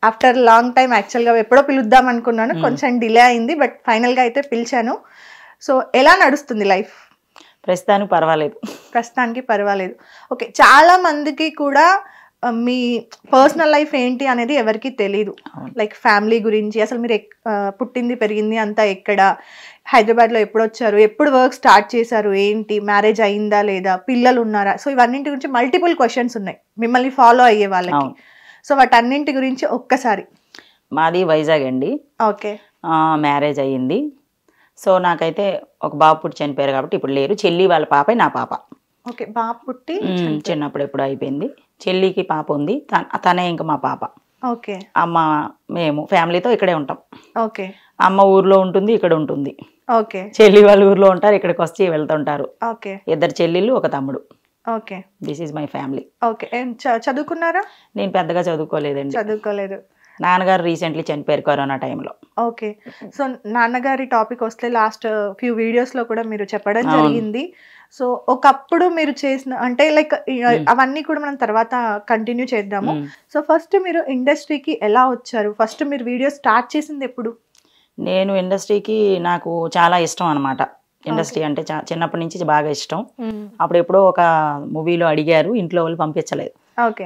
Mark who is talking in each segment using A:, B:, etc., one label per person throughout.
A: After long time యాక్చువల్గా ఎప్పుడో పిలుద్దాం అనుకున్నాను, కొంచెం డిలే అయింది, బట్ ఫైనల్గా అయితే పిలిచాను. సో ఎలా నడుస్తుంది లైఫ్? ప్రస్తుతానికి పర్వాలేదు. ఓకే, చాలా మందికి కూడా మీ పర్సనల్ లైఫ్ ఏంటి అనేది ఎవరికి తెలీదు. లైక్ ఫ్యామిలీ గురించి, అసలు మీరు పుట్టింది పెరిగింది అంతా ఎక్కడ, హైదరాబాద్లో ఎప్పుడు వచ్చారు, ఎప్పుడు వర్క్ స్టార్ట్ చేశారు, ఏంటి, మ్యారేజ్ అయిందా లేదా, పిల్లలు ఉన్నారా, సో ఇవన్నింటి గురించి మల్టిపుల్ క్వశ్చన్స్ ఉన్నాయి మిమ్మల్ని ఫాలో అయ్యే వాళ్ళకి. సో వాటన్నింటి గురించి ఒక్కసారి.
B: మాది వైజాగ్ అండి.
A: ఓకే.
B: మ్యారేజ్ అయ్యింది. సో నాకైతే ఒక బాబు పుట్టి చనిపోయారు కాబట్టి ఇప్పుడు లేరు. చెల్లి వాళ్ళ పాప నా పాప.
A: ఓకే, బాబు పుట్టి
B: చిన్నప్పుడు ఎప్పుడు అయిపోయింది. చెల్లికి పాప ఉంది, తనే ఇంకా మా పాప.
A: ఓకే.
B: అమ్మ మేము ఫ్యామిలీతో ఇక్కడే ఉంటాం.
A: ఓకే.
B: అమ్మ ఊర్లో ఉంటుంది, ఇక్కడ ఉంటుంది.
A: ఓకే.
B: చెల్లి వాళ్ళు ఊర్లో ఉంటారు, ఇక్కడికి వచ్చి వెళ్తుంటారు.
A: ఓకే.
B: 2 చెల్లెళ్ళు, 1 తమ్ముడు.
A: Okay.
B: This is my family.
A: Okay. చదువుకున్నారా?
B: నేను పెద్దగా చదువుకోలేదండి.
A: చదువుకోలేదు.
B: నాన్నగారు రీసెంట్లీ చనిపోయారు కరోనా టైంలో.
A: ఓకే. సో నాన్నగారి టాపిక్ వస్తే లాస్ట్ ఫ్యూ వీడియోస్లో కూడా మీరు చెప్పడం జరిగింది. సో ఒకప్పుడు మీరు చేసిన, అంటే లైక్ అవన్నీ కూడా మనం తర్వాత కంటిన్యూ చేద్దాము. సో ఫస్ట్ మీరు ఇండస్ట్రీకి ఎలా వచ్చారు? ఫస్ట్ మీరు వీడియో స్టార్ట్ చేసింది ఎప్పుడు?
B: నేను ఇండస్ట్రీకి, నాకు చాలా ఇష్టం అనమాట. ఇండస్ట్రీ అంటే చిన్నప్పటి నుంచి బాగా ఇష్టం. అప్పుడు ఎప్పుడో ఒక మూవీలో అడిగారు, ఇంట్లో వాళ్ళు పంపించలేదు.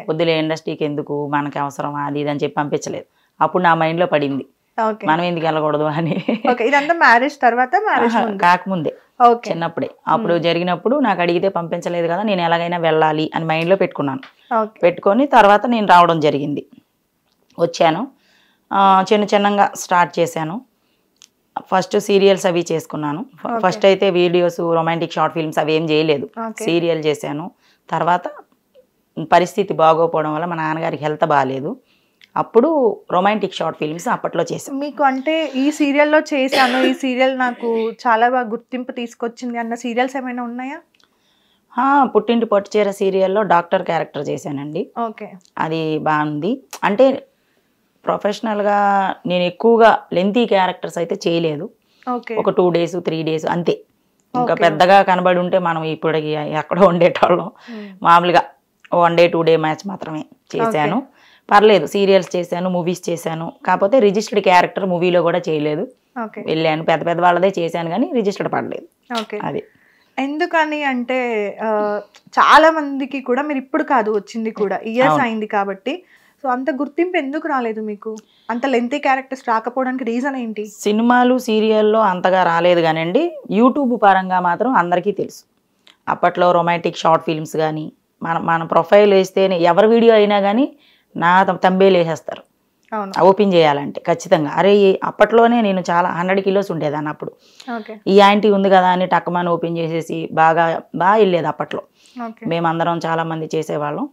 B: వద్దులే ఇండస్ట్రీకి ఎందుకు, మనకి అవసరం అది ఇది అని చెప్పి పంపించలేదు. అప్పుడు నా మైండ్లో పడింది మనం ఎందుకు వెళ్ళకూడదు అని.
A: ఇదంతా మ్యారేజ్ తర్వాత?
B: కాకముందే, చిన్నప్పుడే. అప్పుడు జరిగినప్పుడు నాకు అడిగితే పంపించలేదు కదా, నేను ఎలాగైనా వెళ్ళాలి అని మైండ్లో పెట్టుకున్నాను. పెట్టుకొని తర్వాత నేను రావడం జరిగింది. వచ్చాను, చిన్నగా స్టార్ట్ చేశాను. ఫస్ట్ సీరియల్స్ అవి చేసుకున్నాను. ఫస్ట్ అయితే వీడియోస్, రొమాంటిక్ షార్ట్ ఫిల్మ్స్ అవి ఏం చేయలేదు, సీరియల్ చేశాను. తర్వాత పరిస్థితి బాగోపోవడం వల్ల మా నాన్నగారికి హెల్త్ బాగాలేదు, అప్పుడు రొమాంటిక్ షార్ట్ ఫిల్మ్స్ అప్పట్లో చేశాను.
A: మీకు అంటే ఈ సీరియల్లో చేశాను, ఈ సీరియల్ నాకు చాలా బాగా గుర్తింపు తీసుకొచ్చింది అన్న సీరియల్స్ ఏమైనా ఉన్నాయా?
B: పుట్టింటి పట్టుచీర సీరియల్లో డాక్టర్ క్యారెక్టర్ చేశానండి.
A: ఓకే.
B: అది బాగుంది. అంటే ప్రొఫెషనల్గా నేను ఎక్కువగా లెంతీ క్యారెక్టర్స్ అయితే చేయలేదు. ఒక 2 days 3 days అంతే. ఇంకా పెద్దగా కనబడి ఉంటే మనం ఇప్పుడు ఎక్కడో ఉండేటోళ్ళం. మామూలుగా 1 day 2 day మ్యాచ్ మాత్రమే చేశాను. పర్లేదు, సీరియల్స్ చేశాను, మూవీస్ చేశాను. కాకపోతే రిజిస్టర్డ్ క్యారెక్టర్ మూవీలో కూడా చేయలేదు. వెళ్ళాను, పెద్ద వాళ్ళదే చేశాను కానీ రిజిస్టర్డ్ పడలేదు. అది
A: ఎందుకని అంటే చాలా మందికి కూడా, మీరు ఇప్పుడు కాదు వచ్చింది కూడా, ఇయర్స్ అయింది కాబట్టి, సో అంత గుర్తింపు ఎందుకు రాలేదు మీకు? అంత లెంతీ క్యారెక్టర్స్ రాకపోవడానికి రీజన్ ఏంటి?
B: సినిమాలు సీరియల్లో అంతగా రాలేదు కానండి, యూట్యూబ్ పరంగా మాత్రం అందరికీ తెలుసు. అప్పట్లో రొమాంటిక్ షార్ట్ ఫిల్మ్స్ కానీ, మన ప్రొఫైల్ వేస్తేనే ఎవరి వీడియో అయినా కానీ నా తంబేలు వేసేస్తారు ఓపెన్ చేయాలంటే ఖచ్చితంగా. అరే అప్పట్లోనే నేను చాలా 100 kilos ఉండేదాన్ని. అప్పుడు ఈ యాంటీ ఉంది కదా అని టక్కమని ఓపెన్ చేసేసి బాగా వెళ్ళేది అప్పట్లో. మేమందరం చాలామంది చేసేవాళ్ళం.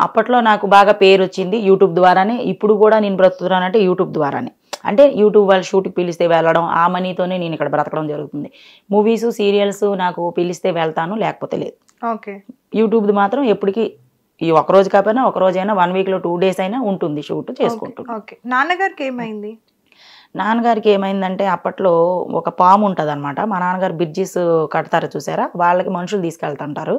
B: అప్పట్లో నాకు బాగా పేరు వచ్చింది యూట్యూబ్ ద్వారానే. ఇప్పుడు కూడా నేను బ్రతుకుతున్నానంటే యూట్యూబ్ ద్వారానే. అంటే యూట్యూబ్ వాళ్ళు షూట్కి పిలిస్తే వెళ్ళడం, ఆ మనీతోనే నేను ఇక్కడ బ్రతకడం జరుగుతుంది. మూవీస్ సీరియల్స్ నాకు పిలిస్తే వెళ్తాను, లేకపోతే లేదు. యూట్యూబ్ది మాత్రం ఎప్పటికీ ఈ ఒకరోజు కాకపోయినా ఒకరోజైనా 1 weekలో 2 days అయినా ఉంటుంది, షూట్ చేసుకుంటాను.
A: నాన్నగారికి ఏమైంది?
B: నాన్నగారికి ఏమైందంటే అప్పట్లో ఒక పాము ఉంటుంది అనమాట. మా నాన్నగారు బ్రిడ్జెస్ కడతారు చూసారా, వాళ్ళకి మనుషులు తీసుకెళ్తుంటారు.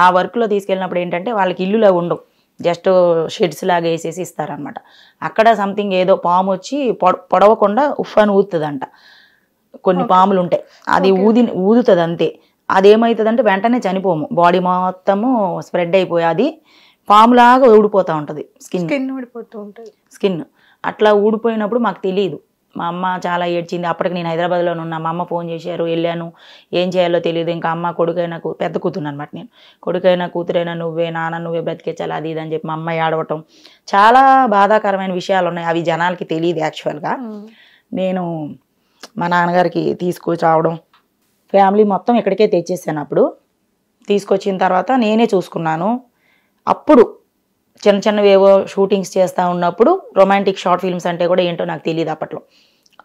B: ఆ వర్క్లో తీసుకెళ్ళినప్పుడు ఏంటంటే వాళ్ళకి ఇల్లులా ఉండవు, జస్ట్ షెడ్స్ లాగా వేసేసి ఇస్తారనమాట. అక్కడ సంథింగ్ ఏదో పాము వచ్చి పొడవకుండా ఉఫ్ అని ఊదుతుందంట. కొన్ని పాములు ఉంటాయి, అది ఊదుతుంది అంతే. అదేమవుతుందంటే వెంటనే చనిపోము, బాడీ మొత్తము స్ప్రెడ్ అయిపోయి అది పాములాగా ఊడిపోతూ ఉంటుంది. స్కిన్ అట్లా ఊడిపోయినప్పుడు మాకు తెలియదు. మా అమ్మ చాలా ఏడ్చింది. అప్పటికి నేను హైదరాబాద్లో ఉన్నా. మా అమ్మ ఫోన్ చేశారు, వెళ్ళాను, ఏం చేయాలో తెలియదు. ఇంకా అమ్మ కొడుకైనా పెద్ద కూతురు అనమాట నేను, కొడుకైనా కూతురైనా నువ్వే, నాన్న నువ్వే బ్రతికేచాలి అది ఇది అని చెప్పి మా అమ్మ ఏడవటం. చాలా బాధాకరమైన విషయాలు ఉన్నాయి, అవి జనాలకి తెలియదు. యాక్చువల్గా నేను మా నాన్నగారికి తీసుకొచ్చి రావడం, ఫ్యామిలీ మొత్తం ఇక్కడికే తెచ్చేసాను. అప్పుడు తీసుకొచ్చిన తర్వాత నేనే చూసుకున్నాను. అప్పుడు చిన్నవి ఏవో షూటింగ్స్ చేస్తూ ఉన్నప్పుడు రొమాంటిక్ షార్ట్ ఫిల్మ్స్ అంటే కూడా ఏంటో నాకు తెలియదు అప్పట్లో.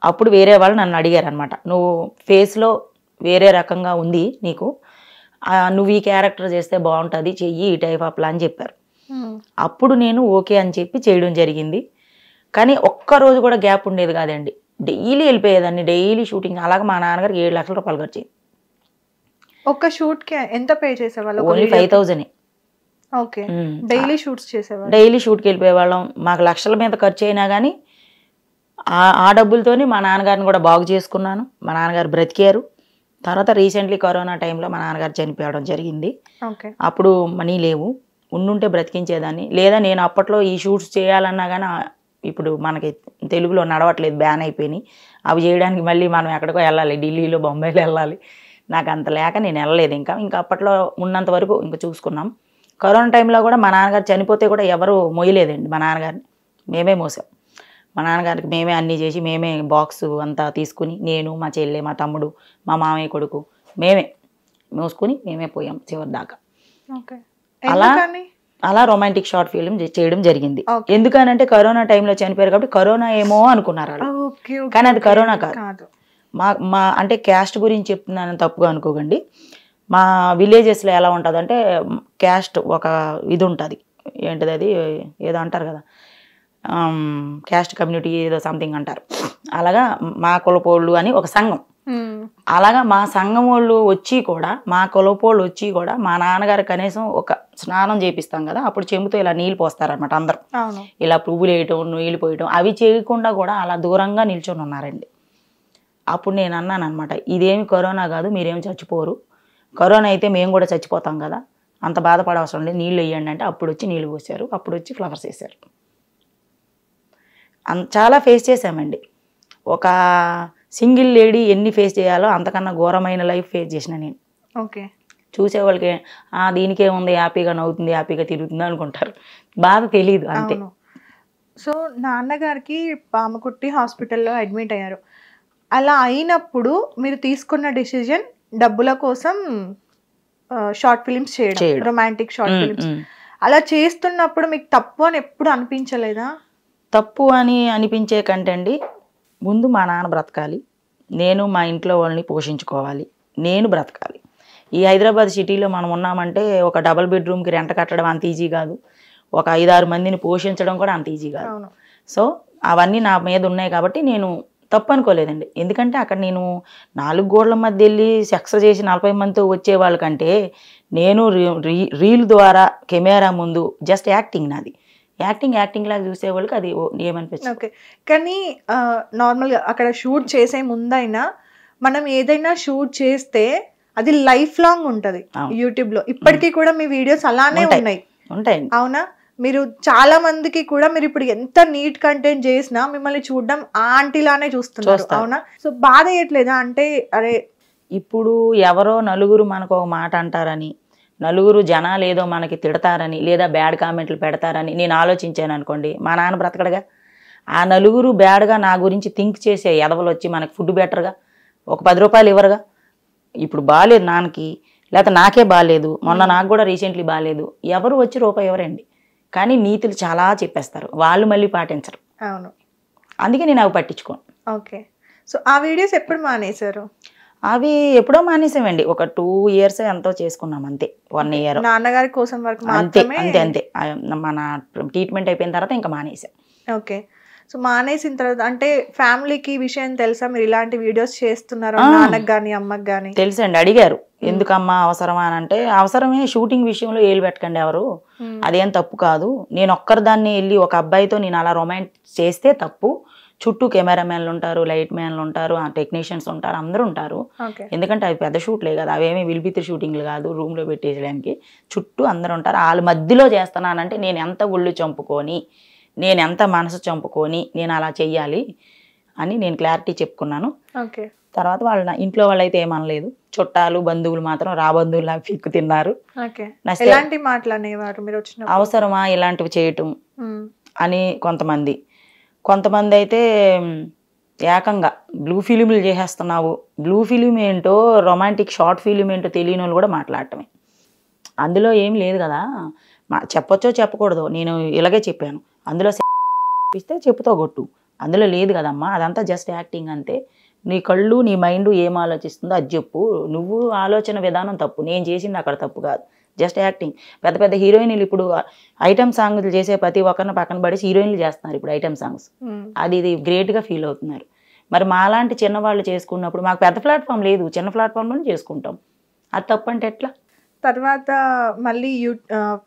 B: అప్పుడు వేరే వాళ్ళు నన్ను అడిగారు అనమాట, నువ్వు ఫేస్లో వేరే రకంగా ఉంది నీకు, నువ్వు ఈ క్యారెక్టర్ చేస్తే బాగుంటుంది, చెయ్యి ఈ టైప్ ఆఫ్ అని చెప్పారు. అప్పుడు నేను ఓకే అని చెప్పి చేయడం జరిగింది. కానీ ఒక్కరోజు కూడా గ్యాప్ ఉండేది కాదండి, డైలీ వెళ్ళిపోయేదాన్ని, డైలీ షూటింగ్. అలాగే మా నాన్నగారికి 7 లక్షల రూపాయలు ఖర్చు.
A: ఒక షూట్కి ఎంత పే చేసేవాళ్ళు?
B: ఓన్లీ 5,000.
A: ఓకే. డైలీ షూట్స్ చేసేవారు.
B: డైలీ షూట్కి వెళ్ళిపోయేవాళ్ళం. మాకు లక్షల మీద ఖర్చు అయినా కానీ ఆ డబ్బులతోని మా నాన్నగారిని కూడా బాగు చేసుకున్నాను. మా నాన్నగారు బ్రతికారు. తర్వాత రీసెంట్లీ కరోనా టైంలో మా నాన్నగారు చనిపోవడం జరిగింది. అప్పుడు మనీ లేవు, ఉండుంటే బ్రతికించేదాన్ని. లేదా నేను అప్పట్లో ఈ షూట్స్ చేయాలన్నా కానీ ఇప్పుడు మనకి తెలుగులో నడవట్లేదు, బ్యాన్ అయిపోయినాయి. అవి చేయడానికి మళ్ళీ మనం ఎక్కడికో వెళ్ళాలి, ఢిల్లీలో బొంబాయిలో వెళ్ళాలి. నాకు అంత లేక నేను వెళ్ళలేదు. ఇంకా అప్పట్లో ఉన్నంత వరకు ఇంకా చూసుకున్నాం. కరోనా టైంలో కూడా మా నాన్నగారు చనిపోతే కూడా ఎవరు మోయలేదండి. మా నాన్నగారిని మేమే మోసాం. మా నాన్నగారికి మేమే అన్నీ చేసి మేమే బాక్స్ అంతా తీసుకుని, నేను, మా చెల్లె, మా తమ్ముడు, మా మామయ్య కొడుకు, మేమే మోసుకుని మేమే పోయాం చివరి దాకా. అలా రొమాంటిక్ షార్ట్ ఫిల్మ్ చేయడం జరిగింది. ఎందుకనంటే కరోనా టైంలో చనిపోయారు కాబట్టి కరోనా ఏమో అనుకున్నారు వాళ్ళు, కానీ అది కరోనా కాదు. మా అంటే క్యాస్ట్ గురించి చెప్తున్నాను, తప్పుగా అనుకోకండి. మా విలేజెస్లో ఎలా ఉంటుంది అంటే క్యాస్ట్ ఒక ఇది ఉంటుంది, ఏంటిది అది ఏదో అంటారు కదా, క్యాస్ట్ కమ్యూనిటీ ఏదో సంథింగ్ అంటారు. అలాగా మా కులపోళ్ళు అని ఒక సంఘం. అలాగా మా సంఘం వాళ్ళు వచ్చి కూడా, మా కులపోళ్ళు వచ్చి కూడా మా నాన్నగారు కనీసం ఒక స్నానం చేపిస్తాం కదా, అప్పుడు చెంబుతో ఇలా నీళ్ళు పోస్తారనమాట. అందరూ ఇలా పువ్వులు వేయటం, నీళ్ళు పోయటం అవి చేయకుండా కూడా అలా దూరంగా నిల్చొని ఉన్నారండి. అప్పుడు నేను అన్నాను అనమాట, ఇదేమి కరోనా కాదు, మీరేమి చచ్చిపోరు. కరోనా అయితే మేము కూడా చచ్చిపోతాం కదా, అంత బాధపడవసరం లేదు, నీళ్ళు వేయండి అంటే అప్పుడు వచ్చి నీళ్ళు పోసారు. అప్పుడు వచ్చి ఫ్లవర్స్ వేసారు. చాలా ఫేస్ చేసామండి. ఒక సింగిల్ లేడీ ఎన్ని ఫేస్ చేయాలో అంతకన్నా ఘోరమైన లైఫ్ ఫేస్ చేసిన నేను. చూసేవాళ్ళకి దీనికేముంది, హ్యాపీగా నవ్వుతుంది, హ్యాపీగా తిరుగుతుంది అనుకుంటారు, బాధ తెలియదు అంతే.
A: సో నాన్నగారికి పాముకుట్టి హాస్పిటల్లో అడ్మిట్ అయ్యారు. అలా అయినప్పుడు మీరు తీసుకున్న డిసిజన్ డబ్బుల కోసం షార్ట్ ఫిలిమ్స్ చేయడం, రొమాంటిక్ షార్ట్ ఫిలిమ్స్. అలా చేస్తున్నప్పుడు మీకు తప్పు అని ఎప్పుడు అనిపించలేదా?
B: తప్పు అని అనిపించే కంటే అండి, ముందు మా నాన్న బ్రతకాలి, నేను మా ఇంట్లో వాళ్ళని పోషించుకోవాలి, నేను బ్రతకాలి. ఈ హైదరాబాద్ సిటీలో మనం ఉన్నామంటే ఒక డబుల్ బెడ్రూమ్కి రెంట్ కట్టడం అంత ఈజీ కాదు, ఒక 5-6 మందిని పోషించడం కూడా అంత ఈజీ కాదు. సో అవన్నీ నా మీద ఉన్నాయి కాబట్టి నేను తప్పు అనుకోలేదండి. ఎందుకంటే అక్కడ నేను 4 గోడల మధ్య వెళ్ళి సెక్స్ చేసి 40 మందితో వచ్చే వాళ్ళకంటే నేను రీల్ ద్వారా కెమెరా ముందు జస్ట్ యాక్టింగ్, నాది యాక్టింగ్ లాగా చూసేవాళ్ళకి అది ఏమనిపించింది.
A: ఓకే, కానీ నార్మల్గా అక్కడ షూట్ చేసే ముందైనా మనం ఏదైనా షూట్ చేస్తే అది లైఫ్ లాంగ్ ఉంటుంది యూట్యూబ్లో. ఇప్పటికీ కూడా మీ వీడియోస్ అలానే ఉంటాయి, అవునా? మీరు చాలా మందికి కూడా మీరు ఇప్పుడు ఎంత నీట్ కంటెంట్ చేసినా మిమ్మల్ని చూడడం ఆంటీలానే చూస్తున్నారు, అవునా? సో బాధ అయ్యట్లేదా? అంటే అరే
B: ఇప్పుడు ఎవరో నలుగురు మనకు ఒక మాట అంటారని, నలుగురు జనాలు ఏదో మనకి తిడతారని, లేదా బ్యాడ్ కామెంట్లు పెడతారని నేను ఆలోచించాను అనుకోండి, మా నాన్న బ్రతకడగా. ఆ నలుగురు బ్యాడ్గా నా గురించి థింక్ చేసే ఎదవలు వచ్చి మనకి ఫుడ్ బెటర్గా ఒక 10 రూపాయలు ఇవ్వరుగా. ఇప్పుడు బాగాలేదు నాన్నకి, లేకపోతే నాకే బాగాలేదు, మొన్న నాకు కూడా రీసెంట్లీ బాగాలేదు, ఎవరు వచ్చి రూపాయి ఎవరండి, కానీ నీతులు చాలా చెప్పేస్తారు, వాళ్ళు మళ్ళీ పాటించరు.
A: అవును,
B: అందుకే నేను అవి పట్టించుకోను.
A: ఓకే, సో ఆ వీడియోస్ ఎప్పుడు మానేశారు?
B: అవి ఎప్పుడో మానేసామండి, ఒక 2 years ఎంతో చేసుకున్నాం అంతే, 1 year
A: నాన్నగారి కోసం వరకు
B: అంతే. మన ట్రీట్మెంట్ అయిపోయిన తర్వాత ఇంకా మానేసాం.
A: ఓకే, సో మానేసిన తర్వాత అంటే ఫ్యామిలీకి విషయం తెలుసా మీరు ఇలాంటి వీడియోస్ చేస్తున్నారు? నాన్నకు కానీ అమ్మకి కానీ
B: తెలుసండి, అడిగారు ఎందుకమ్మా అవసరమా అని. అంటే అవసరమే, షూటింగ్ విషయంలో ఏలు పెట్టకండి ఎవరు, అదేం తప్పు కాదు. నేను ఒక్కరిదాన్ని వెళ్ళి ఒక అబ్బాయితో నేను అలా రొమాన్స్ చేస్తే తప్పు, చుట్టూ కెమెరామెన్లు ఉంటారు, లైట్ మ్యాన్లు ఉంటారు, టెక్నీషియన్స్ ఉంటారు, అందరూ ఉంటారు. ఎందుకంటే అవి పెద్ద షూట్లే కదా, అవేమీ విలిపిత్రి షూటింగ్లు కాదు, రూమ్లో పెట్టేయడానికి చుట్టూ అందరూ ఉంటారు. వాళ్ళ మధ్యలో చేస్తున్నానంటే నేను ఎంత ఒళ్ళు చంపుకొని, నేను ఎంత మనసు చంపుకొని నేను అలా చెయ్యాలి అని నేను క్లారిటీ చెప్పుకున్నాను. తర్వాత వాళ్ళ ఇంట్లో వాళ్ళైతే ఏమనలేదు, చుట్టాలు బంధువులు మాత్రం రాబంధువులు పిక్కు తిన్నారు. అవసరమా ఇలాంటివి చేయటం అని కొంతమంది అయితే ఏకంగా బ్లూ ఫిలింలు చేసేస్తున్నావు, బ్లూ ఫిలిం ఏంటో రొమాంటిక్ షార్ట్ ఫిలిం ఏంటో తెలియని వాళ్ళు కూడా మాట్లాడటమే. అందులో ఏం లేదు కదా, చెప్పొచ్చో చెప్పకూడదు, నేను ఇలాగే చెప్పాను. అందులో ఇస్తే చెప్పుతో కొట్టు, అందులో లేదు కదమ్మా, అదంతా జస్ట్ యాక్టింగ్ అంతే. నీ కళ్ళు నీ మైండ్ ఏం ఆలోచిస్తుందో అది చెప్పు, నువ్వు ఆలోచన విధానం తప్పు, నేను చేసింది అక్కడ తప్పు కాదు, జస్ట్ యాక్టింగ్. పెద్ద పెద్ద హీరోయిన్లు ఇప్పుడు ఐటమ్ సాంగ్లు చేసే ప్రతి ఒక్కరిని పక్కన పడేసి హీరోయిన్లు చేస్తున్నారు ఇప్పుడు ఐటమ్ సాంగ్స్, ఇది గ్రేట్గా ఫీల్ అవుతున్నారు. మరి మాలాంటి చిన్నవాళ్ళు చేసుకున్నప్పుడు మాకు పెద్ద ప్లాట్ఫామ్ లేదు, చిన్న ప్లాట్ఫామ్లోనే చేసుకుంటాం, అది తప్పు అంటే ఎట్లా?
A: తర్వాత మళ్ళీ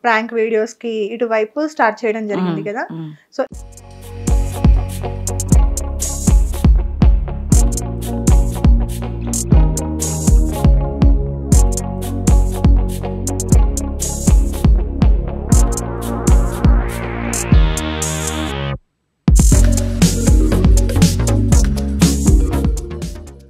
A: ప్రాంక్ వీడియోస్ కి ఇటువైపు స్టార్ట్ చేయడం జరిగింది కదా. సో